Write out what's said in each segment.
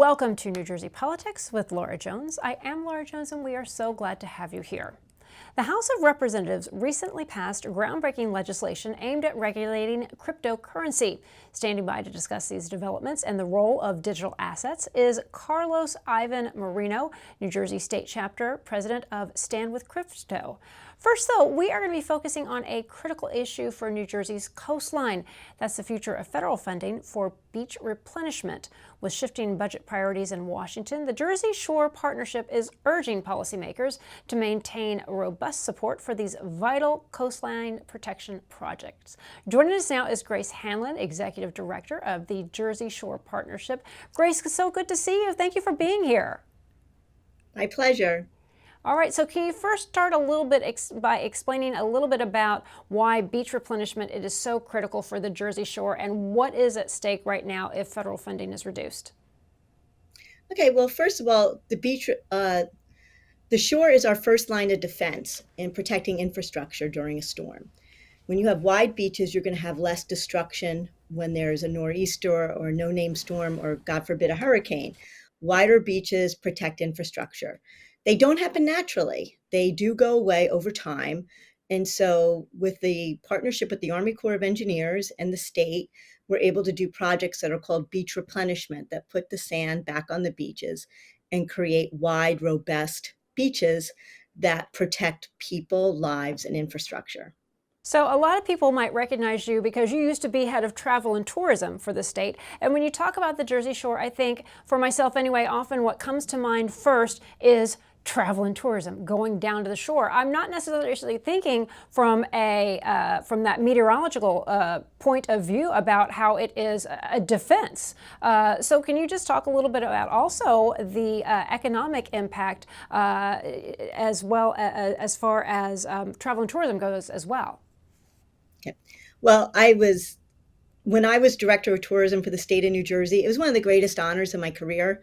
Welcome to New Jersey Politics with Laura Jones. I am Laura Jones, and we are so glad to have you here. The House of Representatives recently passed groundbreaking legislation aimed at regulating cryptocurrency. Standing by to discuss these developments and the role of digital assets is Carlos Ivan Merino, New Jersey State Chapter President of Stand with Crypto. First, though, we are going to be focusing on a critical issue for New Jersey's coastline. That's the future of federal funding for beach replenishment. With shifting budget priorities in Washington, the Jersey Shore Partnership is urging policymakers to maintain robust support for these vital coastline protection projects. Joining us now is Grace Hanlon, Executive Director of the Jersey Shore Partnership. Grace, it's so good to see you. Thank you for being here. My pleasure. All right, so can you first start a little bit by explaining a little bit about why beach replenishment it is so critical for the Jersey Shore and what is at stake right now if federal funding is reduced? Okay, well, first of all, the shore is our first line of defense in protecting infrastructure during a storm. When you have wide beaches, you're going to have less destruction when there's a nor'easter or a no-name storm or, God forbid, a hurricane. Wider beaches protect infrastructure. They don't happen naturally. They do go away over time. And so with the partnership with the Army Corps of Engineers and the state, we're able to do projects that are called beach replenishment that put the sand back on the beaches and create wide, robust beaches that protect people, lives, and infrastructure. So a lot of people might recognize you because you used to be head of travel and tourism for the state. And when you talk about the Jersey Shore, I think, for myself anyway, often what comes to mind first is travel and tourism, going down to the shore. I'm not necessarily thinking from that meteorological point of view about how it is a defense. So can you just talk a little bit about also the economic impact as well as far as travel and tourism goes as well? Okay. Well, when I was director of tourism for the state of New Jersey, it was one of the greatest honors in my career.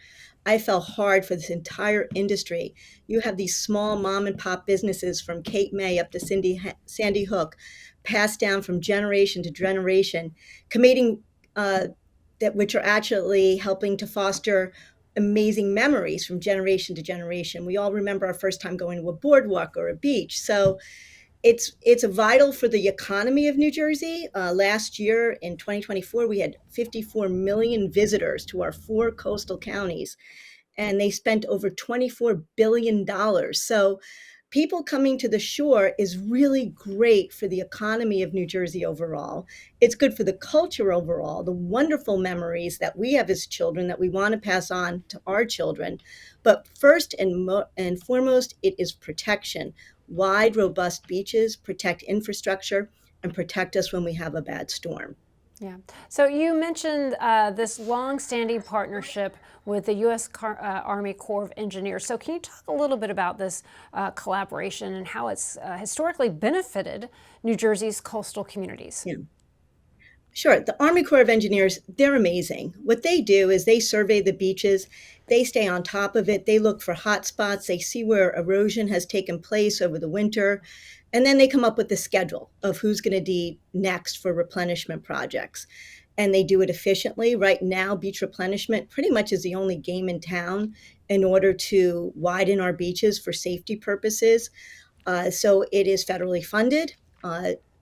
I fell hard for this entire industry. You have these small mom and pop businesses from Cape May up to Sandy Hook, passed down from generation to generation, committing which are actually helping to foster amazing memories from generation to generation. We all remember our first time going to a boardwalk or a beach. So it's vital for the economy of New Jersey. Last year in 2024, we had 54 million visitors to our 4 coastal counties, and they spent over $24 billion. So people coming to the shore is really great for the economy of New Jersey overall. It's good for the culture overall, the wonderful memories that we have as children that we want to pass on to our children. But first and foremost, it is protection. Wide, robust beaches protect infrastructure and protect us when we have a bad storm. Yeah. So you mentioned this long-standing partnership with the U.S. Army Corps of Engineers. So can you talk a little bit about this collaboration and how it's historically benefited New Jersey's coastal communities? Yeah. Sure. The Army Corps of Engineers, they're amazing. What they do is they survey the beaches. They stay on top of it. They look for hot spots. They see where erosion has taken place over the winter. And then they come up with the schedule of who's going to be next for replenishment projects. And they do it efficiently. Right now, beach replenishment pretty much is the only game in town in order to widen our beaches for safety purposes. So it is federally funded.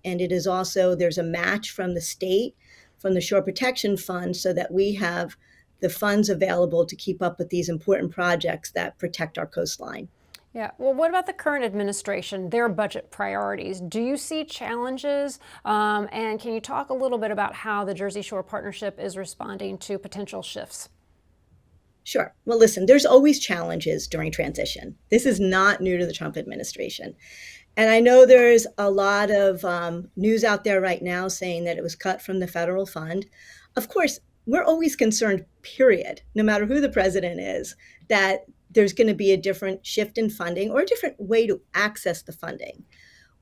And it is also, there's a match from the state, from the Shore Protection Fund, so that we have the funds available to keep up with these important projects that protect our coastline. Yeah. Well, what about the current administration, their budget priorities? Do you see challenges? And can you talk a little bit about how the Jersey Shore Partnership is responding to potential shifts? Sure. Well, listen, there's always challenges during transition. This is not new to the Trump administration. And I know there's a lot of news out there right now saying that it was cut from the federal fund. Of course, we're always concerned, period, no matter who the president is, that there's going to be a different shift in funding or a different way to access the funding.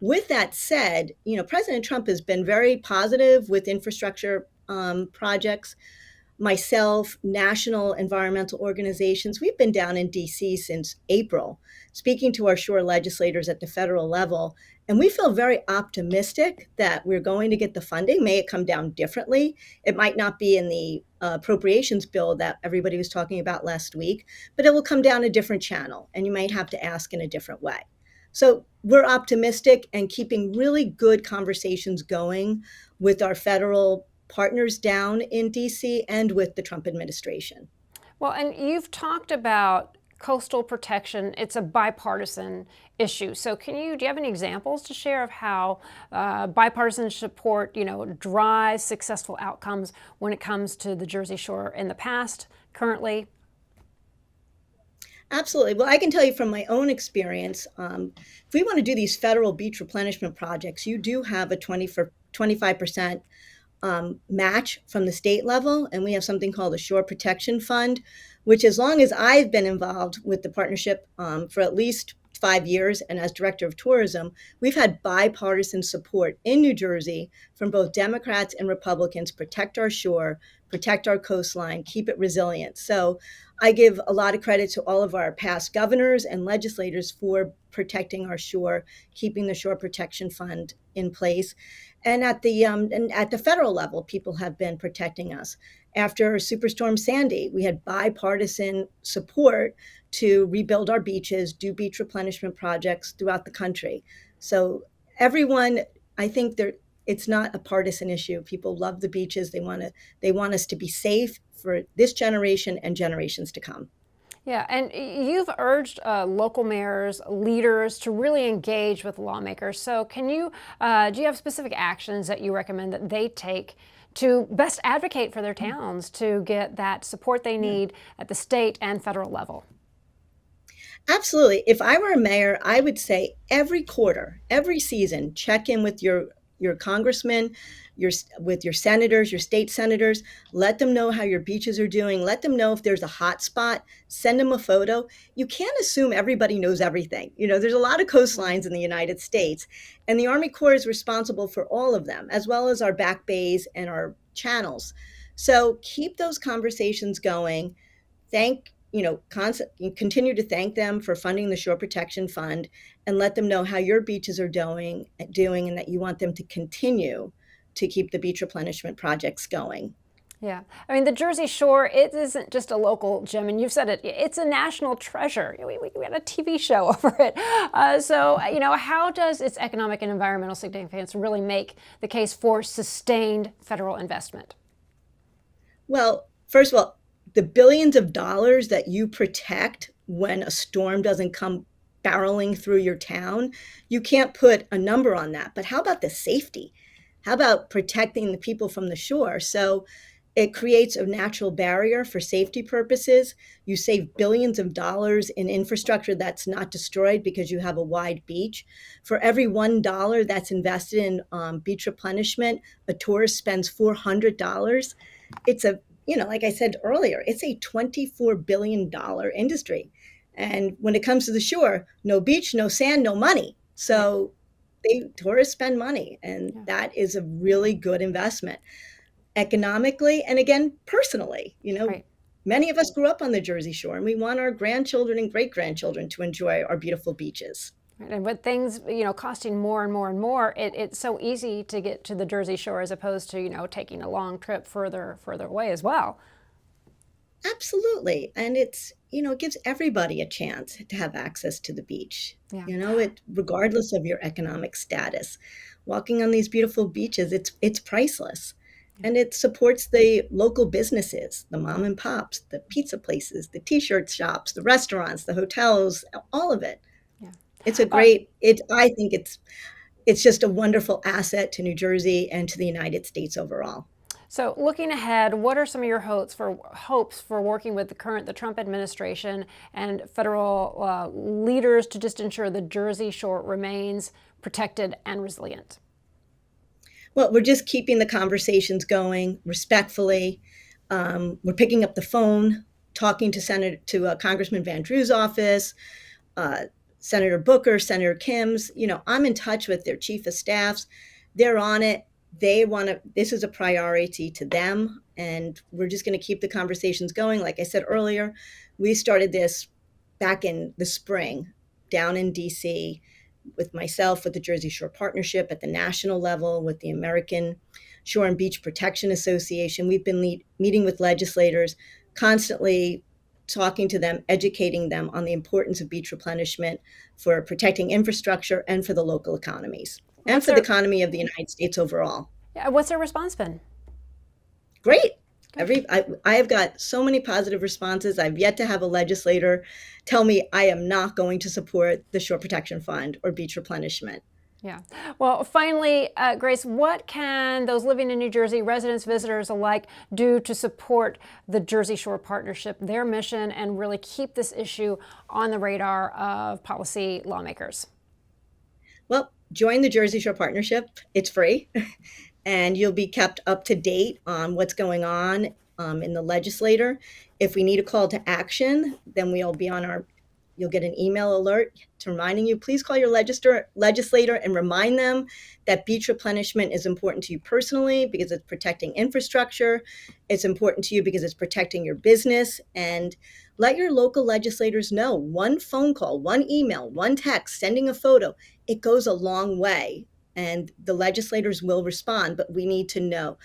With that said, President Trump has been very positive with infrastructure projects. myself, national environmental organizations, we've been down in DC since April, speaking to our shore legislators at the federal level. And we feel very optimistic that we're going to get the funding. May it come down differently. It might not be in the appropriations bill that everybody was talking about last week, but it will come down a different channel, and you might have to ask in a different way. So we're optimistic and keeping really good conversations going with our federal partners down in DC and with the Trump administration. Well, and you've talked about coastal protection. It's a bipartisan issue. So do you have any examples to share of how bipartisan support, drives successful outcomes when it comes to the Jersey Shore in the past, currently? Absolutely. Well, I can tell you from my own experience, if we want to do these federal beach replenishment projects, you do have a 25% match from the state level. And we have something called a Shore Protection Fund, which as long as I've been involved with the partnership for at least 5 years, and as director of tourism, we've had bipartisan support in New Jersey from both Democrats and Republicans, protect our shore, protect our coastline, keep it resilient. So I give a lot of credit to all of our past governors and legislators for protecting our shore, keeping the Shore Protection Fund in place. And at the federal level, people have been protecting us. After Superstorm Sandy, we had bipartisan support to rebuild our beaches, do beach replenishment projects throughout the country. So everyone, I think it's not a partisan issue. People love the beaches. They want us to be safe for this generation and generations to come. Yeah, and you've urged local mayors, leaders to really engage with lawmakers. So do you have specific actions that you recommend that they take to best advocate for their towns to get that support they need at the state and federal level? Absolutely. If I were a mayor, I would say every quarter, every season, check in with your congressmen, with your senators, your state senators. Let them know how your beaches are doing. Let them know if there's a hot spot. Send them a photo. You can't assume everybody knows everything. There's a lot of coastlines in the United States, and the Army Corps is responsible for all of them, as well as our back bays and our channels. So keep those conversations going. Continue to thank them for funding the Shore Protection Fund, and let them know how your beaches are doing, and that you want them to continue to keep the beach replenishment projects going. Yeah. I mean, the Jersey Shore, it isn't just a local gem, and you've said it, it's a national treasure. We had a TV show over it. How does its economic and environmental significance really make the case for sustained federal investment? Well, first of all, the billions of dollars that you protect when a storm doesn't come barreling through your town, you can't put a number on that. But how about the safety? How about protecting the people from the shore? So it creates a natural barrier for safety purposes. You save billions of dollars in infrastructure that's not destroyed because you have a wide beach. For every $1 that's invested in beach replenishment, a tourist spends $400. It's like I said earlier, it's a $24 billion industry. And when it comes to the shore, no beach, no sand, no money. So tourists spend money, and that is a really good investment economically and, again, personally. Right. Many of us grew up on the Jersey Shore, and we want our grandchildren and great-grandchildren to enjoy our beautiful beaches. And with things, costing more and more and more, it's so easy to get to the Jersey Shore as opposed to, taking a long trip further away as well. Absolutely. And it gives everybody a chance to have access to the beach. Yeah. Regardless of your economic status. Walking on these beautiful beaches, it's priceless. And it supports the local businesses, the mom and pops, the pizza places, the t-shirt shops, the restaurants, the hotels, all of it. Yeah. It's I think it's just a wonderful asset to New Jersey and to the United States overall. So looking ahead, what are some of your hopes for working with the Trump administration and federal leaders to just ensure the Jersey Shore remains protected and resilient? Well, we're just keeping the conversations going respectfully. We're picking up the phone, talking to Congressman Van Drew's office, Senator Booker, Senator Kim's. I'm in touch with their chief of staffs. They're on it. This is a priority to them. And we're just going to keep the conversations going. Like I said earlier, we started this back in the spring down in DC with myself, with the Jersey Shore Partnership at the national level, with the American Shore and Beach Protection Association. We've been meeting with legislators, constantly talking to them, educating them on the importance of beach replenishment for protecting infrastructure and for the local economies and for the economy of the United States overall. Yeah, what's their response been? Great. I have got so many positive responses. I've yet to have a legislator tell me I am not going to support the Shore Protection Fund or beach replenishment. Yeah. Well, finally, Grace, what can those living in New Jersey, residents, visitors alike, do to support the Jersey Shore Partnership, their mission, and really keep this issue on the radar of policy lawmakers? Well, join the Jersey Shore Partnership. It's free. And you'll be kept up to date on what's going on in the legislature. If we need a call to action, then we'll be on you'll get an email alert to reminding you, please call your legislator and remind them that beach replenishment is important to you personally because it's protecting infrastructure. It's important to you because it's protecting your business. And let your local legislators know one phone call, one email, one text, sending a photo, it goes a long way. And the legislators will respond, but we need to know.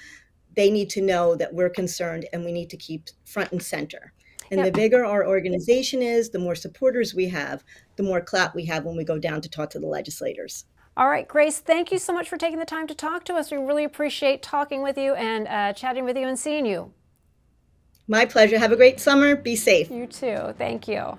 They need to know that we're concerned and we need to keep front and center. And the bigger our organization is, the more supporters we have, the more clout we have when we go down to talk to the legislators. All right, Grace, thank you so much for taking the time to talk to us. We really appreciate talking with you and chatting with you and seeing you. My pleasure. Have a great summer. Be safe. You too. Thank you.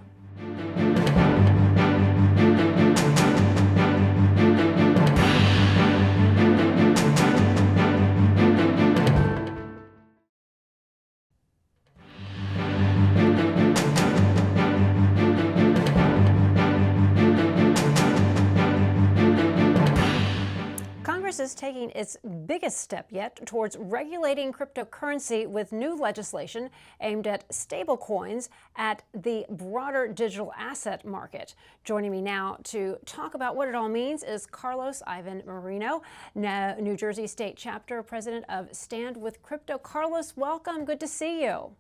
Congress is taking its biggest step yet towards regulating cryptocurrency with new legislation aimed at stablecoins at the broader digital asset market. Joining me now to talk about what it all means is Carlos Ivan Merino, New Jersey State Chapter President of Stand with Crypto. Carlos, welcome. Good to see you.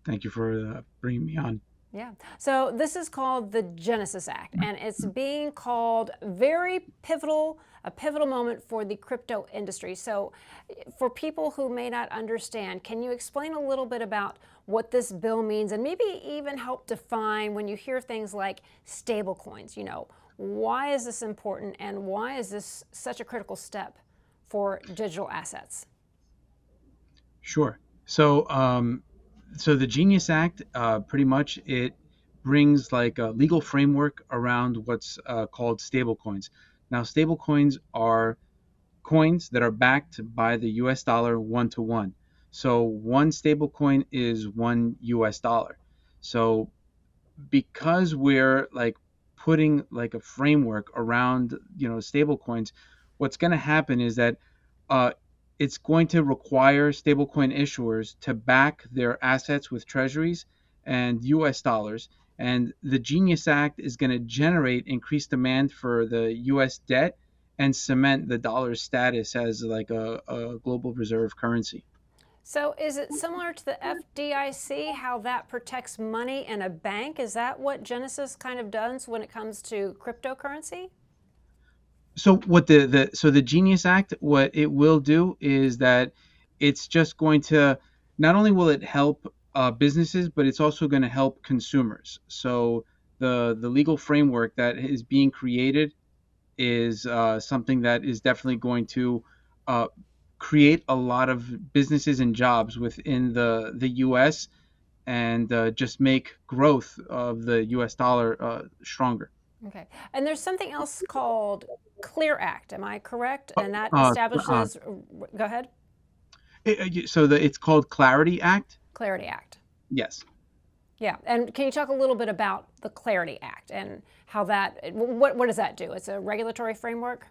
Thank you for bringing me on. Yeah. So this is called the Genesis Act, and it's being called a pivotal moment for the crypto industry. So for people who may not understand, can you explain a little bit about what this bill means and maybe even help define when you hear things like stable coins, why is this important and why is this such a critical step for digital assets? Sure. So the Genius Act, pretty much it brings like a legal framework around what's called stablecoins. Now, stablecoins are coins that are backed by the US dollar 1-to-1. So one stablecoin is $1 US. So because we're like putting like a framework around stablecoins, what's going to happen is that it's going to require stablecoin issuers to back their assets with treasuries and US dollars. And the Genius Act is going to generate increased demand for the US debt and cement the dollar's status as like a global reserve currency. So is it similar to the FDIC, how that protects money in a bank? Is that what Genesis kind of does when it comes to cryptocurrency? So what the Genius Act, what it will do is that it's just going to, not only will it help businesses, but it's also going to help consumers. So the legal framework that is being created is something that is definitely going to create a lot of businesses and jobs within the U.S. and just make growth of the U.S. dollar stronger. Okay. And there's something else called Clear Act. Am I correct? And that establishes, go ahead. It's called Clarity Act. Clarity Act. Yes. Yeah. And can you talk a little bit about the Clarity Act and how what does that do? It's a regulatory framework?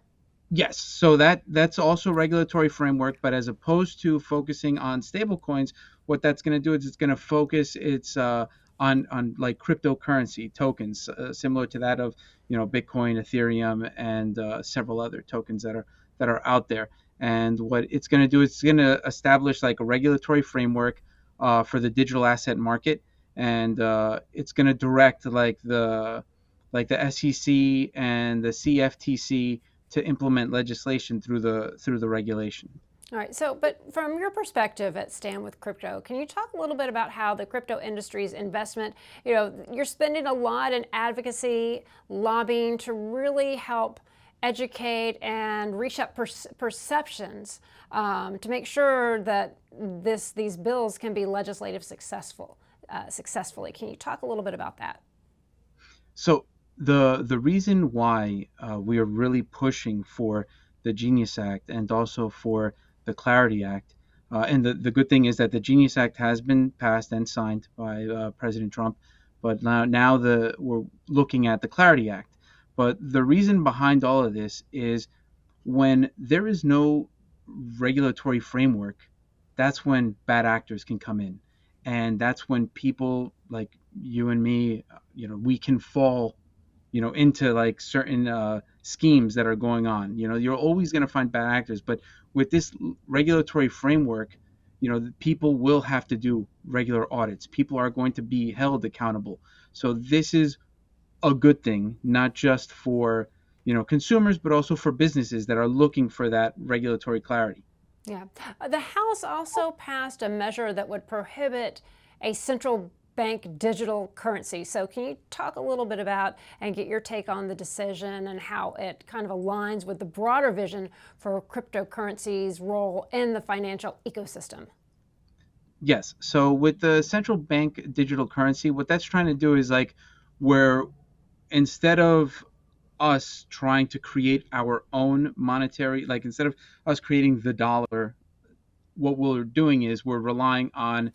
Yes. So that's also a regulatory framework, but as opposed to focusing on stablecoins, what that's going to do is it's going to focus on like cryptocurrency tokens, similar to that of Bitcoin, Ethereum, and several other tokens that are out there. And what it's going to do, it's going to establish like a regulatory framework for the digital asset market, and it's going to direct like the SEC and the CFTC to implement legislation through the regulation. All right. So, but from your perspective at Stand with Crypto, can you talk a little bit about how the crypto industry's investment, you're spending a lot in advocacy, lobbying to really help educate and reach up perceptions to make sure that these bills can be legislative successfully. Can you talk a little bit about that? So the reason why we are really pushing for the Genius Act and also for the Clarity Act, and the good thing is that the Genius Act has been passed and signed by President Trump, but now we're looking at the Clarity Act. But the reason behind all of this is when there is no regulatory framework, that's when bad actors can come in, and that's when people like you and me, we can fall into like certain schemes that are going on. You're always going to find bad actors, but with this regulatory framework, people will have to do regular audits. People are going to be held accountable. So this is a good thing, not just for consumers, but also for businesses that are looking for that regulatory clarity. Yeah. The House also passed a measure that would prohibit a central bank digital currency. So can you talk a little bit about and get your take on the decision and how it kind of aligns with the broader vision for cryptocurrency's role in the financial ecosystem? Yes. So with the central bank digital currency, what that's trying to do is like where instead of us trying to create our own monetary, like instead of us creating the dollar, what we're doing is we're relying on,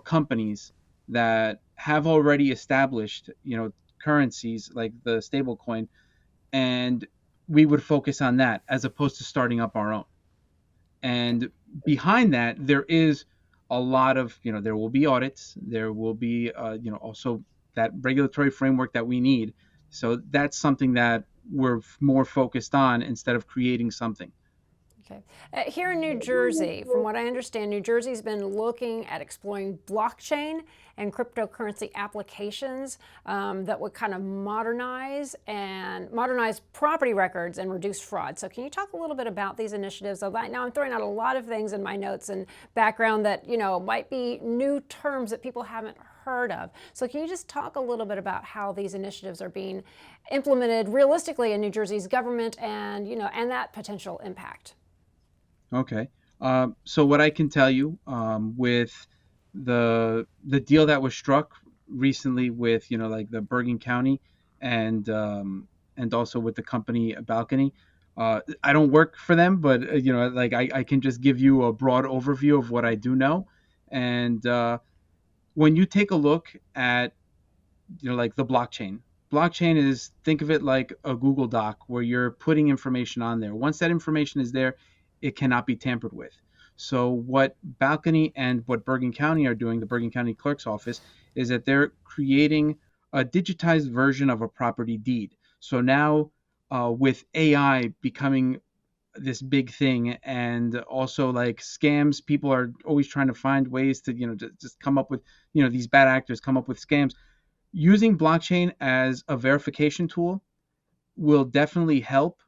companies that have already established, currencies like the stable coin, and we would focus on that as opposed to starting up our own. And behind that, there is a lot of, there will be audits, there will be, also that regulatory framework that we need. So that's something that we're more focused on instead of creating something. Okay. Here in New Jersey, from what I understand, New Jersey's been looking at exploring blockchain and cryptocurrency applications that would kind of modernize property records and reduce fraud. So can you talk a little bit about these initiatives? So now I'm throwing out a lot of things in my notes and background that, might be new terms that people haven't heard of. So can you just talk a little bit about how these initiatives are being implemented realistically in New Jersey's government and, and that potential impact? Okay. So what I can tell you with the deal that was struck recently with like the Bergen County and also with the company Balcony. I don't work for them, but like I can just give you a broad overview of what I do know. And when you take a look at like the blockchain is, think of it like a Google Doc where you're putting information on there. Once that information is there, it cannot be tampered with. So what Balcony and what Bergen County are doing, the Bergen County Clerk's Office, is that they're creating a digitized version of a property deed. So now with AI becoming this big thing, and also like scams, people are always trying to find ways to just come up with these bad actors come up with scams. Using blockchain as a verification tool will definitely help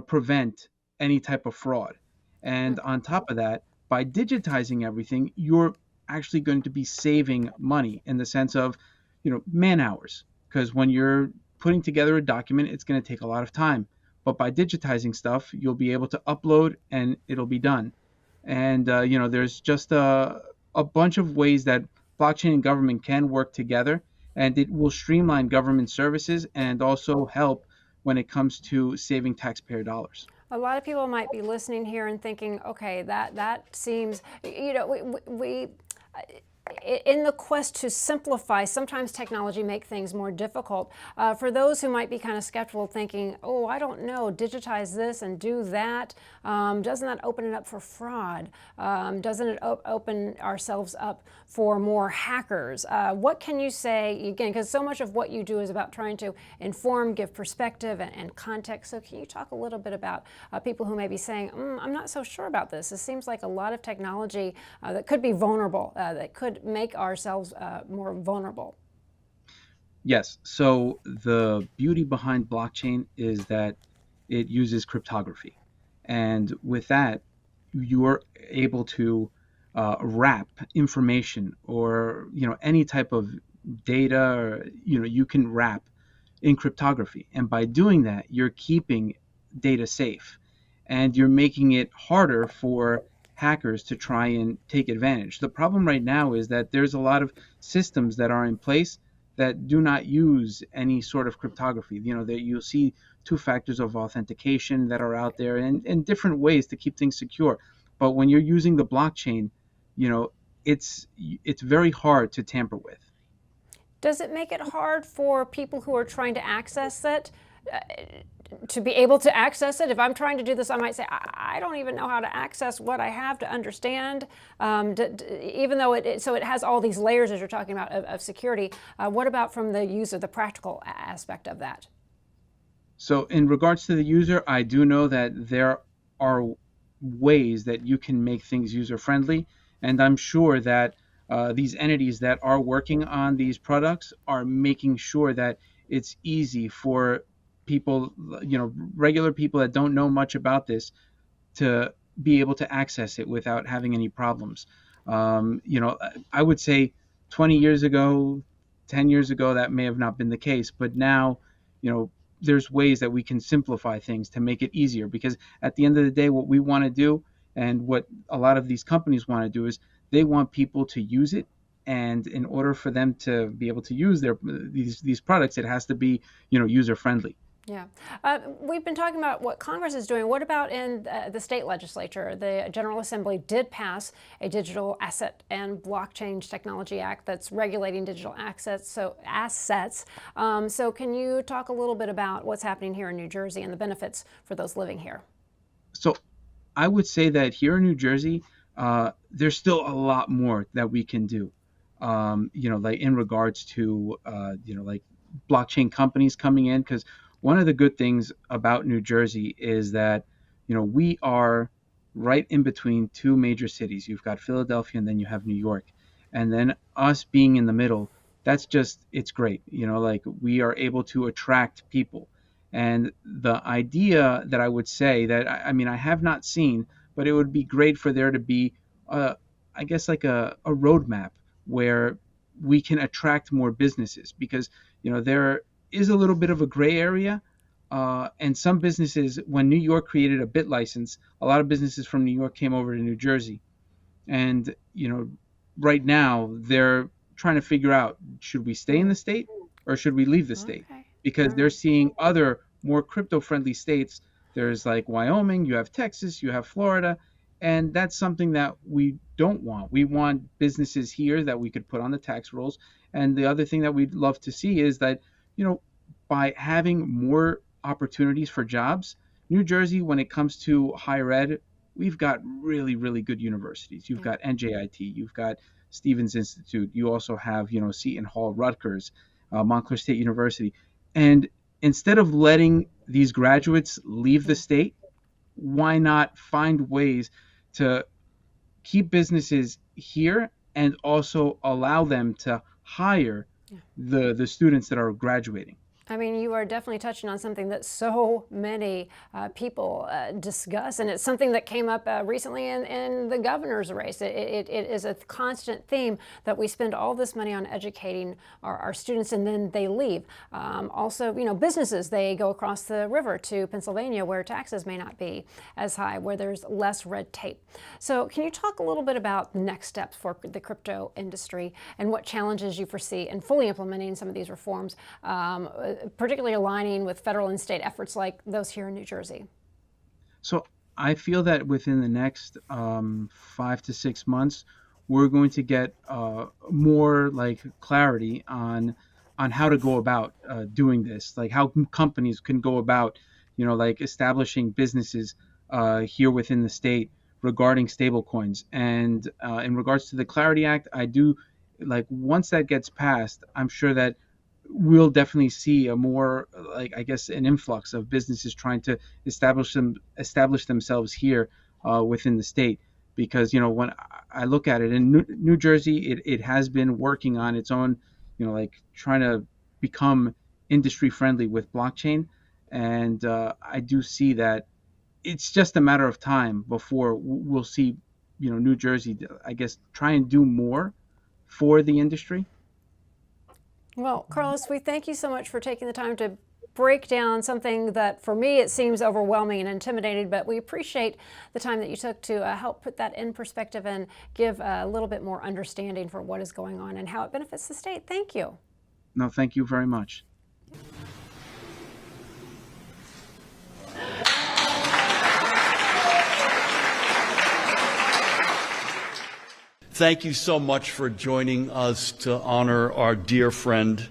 prevent any type of fraud. And on top of that, by digitizing everything, you're actually going to be saving money in the sense of, man hours. Because when you're putting together a document, it's going to take a lot of time. But by digitizing stuff, you'll be able to upload and it'll be done. And, there's just a bunch of ways that blockchain and government can work together, and it will streamline government services and also help when it comes to saving taxpayer dollars. A lot of people might be listening here and thinking, okay, that seems, we in the quest to simplify, sometimes technology makes things more difficult. For those who might be kind of skeptical, thinking, oh, I don't know, digitize this and do that, doesn't that open it up for fraud? Doesn't it open ourselves up for more hackers? What can you say, again, because so much of what you do is about trying to inform, give perspective and context. So can you talk a little bit about people who may be saying, I'm not so sure about this. This seems like a lot of technology that could be vulnerable, that could make ourselves more vulnerable. Yes. So the beauty behind blockchain is that it uses cryptography. And with that, you're able to wrap information or, any type of data, or, you can wrap in cryptography. And by doing that, you're keeping data safe and you're making it harder for hackers to try and take advantage. The problem right now is that there's a lot of systems that are in place that do not use any sort of cryptography. That you'll see two factors of authentication that are out there and different ways to keep things secure. But when you're using the blockchain, you know, it's very hard to tamper with. Does it make it hard for people who are trying to access it to be able to access it? If I'm trying to do this, I might say, I don't even know how to access what I have to understand, even though so it has all these layers, as you're talking about, of security. What about from the user, the practical aspect of that? So in regards to the user, I do know that there are ways that you can make things user friendly. And I'm sure that these entities that are working on these products are making sure that it's easy for people, regular people that don't know much about this, to be able to access it without having any problems. I would say 20 years ago, 10 years ago, that may have not been the case. But now, there's ways that we can simplify things to make it easier, because at the end of the day, what we want to do and what a lot of these companies want to do is they want people to use it. And in order for them to be able to use these products, it has to be, user friendly. Yeah. We've been talking about what Congress is doing. What about in the state legislature? The General Assembly did pass a Digital Asset and Blockchain Technology Act that's regulating digital assets. So can you talk a little bit about what's happening here in New Jersey and the benefits for those living here? So I would say that here in New Jersey, there's still a lot more that we can do. Like in regards to, like blockchain companies coming in, because one of the good things about New Jersey is that, we are right in between two major cities. You've got Philadelphia and then you have New York. And then us being in the middle, it's great. Like we are able to attract people. And the idea that I would say that, I have not seen, but it would be great for there to be, I guess, like a roadmap where we can attract more businesses, because, there is a little bit of a gray area. And some businesses, when New York created a bit license, a lot of businesses from New York came over to New Jersey. And, right now they're trying to figure out, should we stay in the state or should we leave the state? Okay. Because they're seeing other more crypto friendly states. There's like Wyoming, you have Texas, you have Florida. And that's something that we don't want. We want businesses here that we could put on the tax rolls. And the other thing that we'd love to see is that, by having more opportunities for jobs, New Jersey, when it comes to higher ed, we've got really, really good universities. You've got NJIT, you've got Stevens Institute, you also have, Seton Hall, Rutgers, Montclair State University. And instead of letting these graduates leave the state, why not find ways to keep businesses here and also allow them to hire the students that are graduating? I mean, you are definitely touching on something that so many people discuss, and it's something that came up recently in the governor's race. It is a constant theme that we spend all this money on educating our students, and then they leave. Also, businesses, they go across the river to Pennsylvania, where taxes may not be as high, where there's less red tape. So can you talk a little bit about the next steps for the crypto industry and what challenges you foresee in fully implementing some of these reforms, particularly aligning with federal and state efforts like those here in New Jersey? So I feel that within the next 5 to 6 months, we're going to get more like clarity on how to go about doing this, like how companies can go about, like establishing businesses here within the state regarding stablecoins. And in regards to the Clarity Act, I do like once that gets passed, I'm sure that we'll definitely see a more like I guess an influx of businesses trying to establish themselves here within the state. Because when I look at it in New Jersey, it has been working on its own, like trying to become industry friendly with blockchain. And I do see that it's just a matter of time before we'll see, New Jersey, I guess, try and do more for the industry. Well, Carlos, we thank you so much for taking the time to break down something that for me it seems overwhelming and intimidating, but we appreciate the time that you took to help put that in perspective and give a little bit more understanding for what is going on and how it benefits the state. Thank you. No, thank you very much. Thank you so much for joining us to honor our dear friend,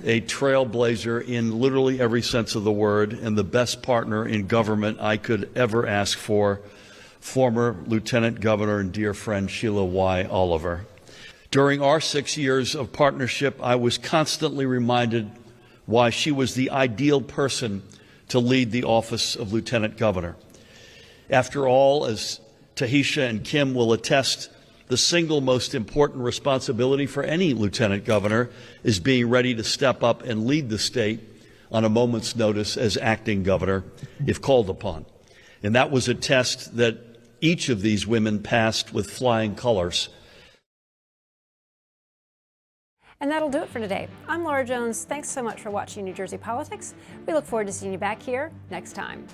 a trailblazer in literally every sense of the word, and the best partner in government I could ever ask for, former Lieutenant Governor and dear friend Sheila Y. Oliver. During our 6 years of partnership, I was constantly reminded why she was the ideal person to lead the office of Lieutenant Governor. After all, as Tahisha and Kim will attest, the single most important responsibility for any lieutenant governor is being ready to step up and lead the state on a moment's notice as acting governor if called upon. And that was a test that each of these women passed with flying colors. And that'll do it for today. I'm Laura Jones. Thanks so much for watching New Jersey Politics. We look forward to seeing you back here next time.